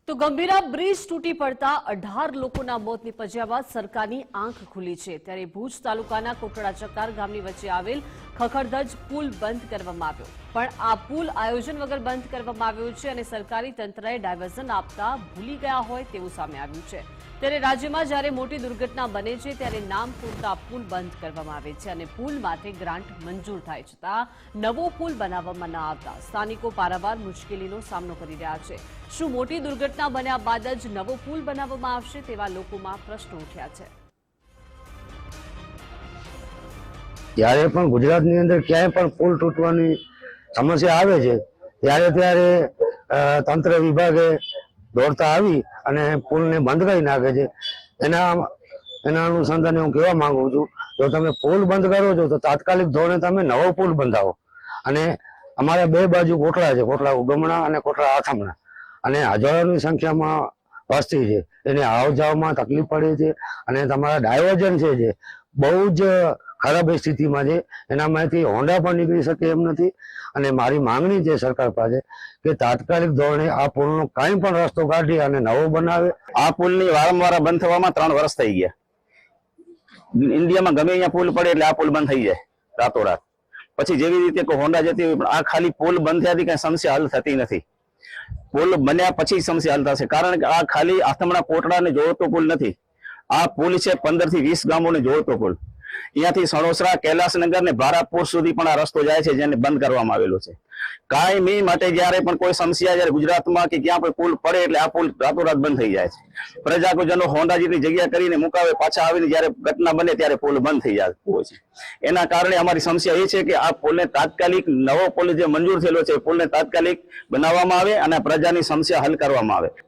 તો ગંભીરા બ્રિજ તૂટી પડતા 18 લોકોના મોત નીપજ્યા બાદ સરકારની આંખ ખુલી છે। ત્યારે ભુજ તાલુકાના કોટડા ચકાર ગામની વચ્ચે આવેલ ખખડધજ પુલ બંધ કરવામાં આવ્યો, પણ આ પુલ આયોજન વગર બંધ કરવામાં આવ્યો છે અને સરકારી તંત્રએ ડાયવર્ઝન આપતા ભૂલી ગયા હોય તેવું સામે આવ્યું છે। ત્યારે રાજ્યમાં જ્યારે મોટી દુર્ઘટના બને છે ત્યારે નામ પૂરતા પુલ બંધ કરવામાં આવે છે અને પુલ માટે ગ્રાન્ટ મંજૂર થાય છતાં નવો પુલ બનાવવામાં ન આવતા સ્થાનિકો પારાવાર મુશ્કેલીનો સામનો કરી રહ્યા છે। શું મોટી દુર્ઘટના બન્યા બાદ જ નવો પુલ બનાવવામાં આવશે તેવા લોકોમાં પ્રશ્નો ઉઠ્યા છે। જ્યારે પણ ગુજરાતની અંદર ક્યાંય પણ પુલ તૂટવાની સમસ્યા આવે છે ત્યારે તંત્ર વિભાગે દોડતા આવી અને પુલને બંધ કરી નાખે છે। એના અનુસંધાને હું કહેવા માંગુ છું, જો તમે પુલ બંધ કરો છો તો તાત્કાલિક ધોરણે તમે નવો પુલ બંધાવો। અને અમારા બે બાજુ કોટડા છે, કોટડા ઉગમણા અને કોટડા આથમણા, અને હજારોની સંખ્યામાં વસ્તી છે, એને આવ જાવમાં તકલીફ પડે છે અને તમારા ડાયવર્ઝન છે જે બહુ જ ખરાબ સ્થિતિમાં છે। એનામાંથી હોન્ડા પણ નીકળી શકે એમ નથી અને મારી માંગણી છે સરકાર પાસે કે તાત્કાલિક ધોરણે આ પુલનો કાંઈ પણ રસ્તો કાઢી અને નવો બનાવે। આ પુલની વારંવાર બંધ થવામાં 3 વર્ષ થઈ ગયા। ઇન્ડિયામાં ગમે અહીંયા પુલ પડે એટલે આ પુલ બંધ થઈ જાય રાતોરાત। પછી જેવી રીતે કોઈ હોન્ડા જતી હોય, પણ આ ખાલી પુલ બંધ થયાથી કઈ સમસ્યા હલ થતી નથી। પુલ બન્યા પછી સમસ્યા હલ થશે, કારણ કે આ ખાલી આથમણા કોટડાને જોડતો પુલ નથી, આ પુલ છે 15 થી 20 ગામોને જોડતો પુલ। અહીંયાથી સણોસરા, કૈલાસનગર ને ભારાપુર સુધી પણ આ રસ્તો જાય છે, જેને બંધ કરવામાં આવેલો છે। કાયમી માટે જ્યારે પણ કોઈ સમસ્યા જ્યારે ગુજરાતમાં કે ક્યાં પણ પુલ પડે એટલે આ પુલ રાતોરાત બંધ થઈ જાય છે। પ્રજાજનો હોન્ડા જેટલી જગ્યા કરીને મુકાવે, પાછા આવીને જ્યારે ઘટના બને ત્યારે પુલ બંધ થઈ જાય છે। એના કારણે અમારી સમસ્યા એ છે કે આ પુલને તાત્કાલિક નવો પુલ જે મંજૂર થયેલો છે પુલને તાત્કાલિક બનાવવામાં આવે અને પ્રજાની સમસ્યા હલ કરવામાં આવે।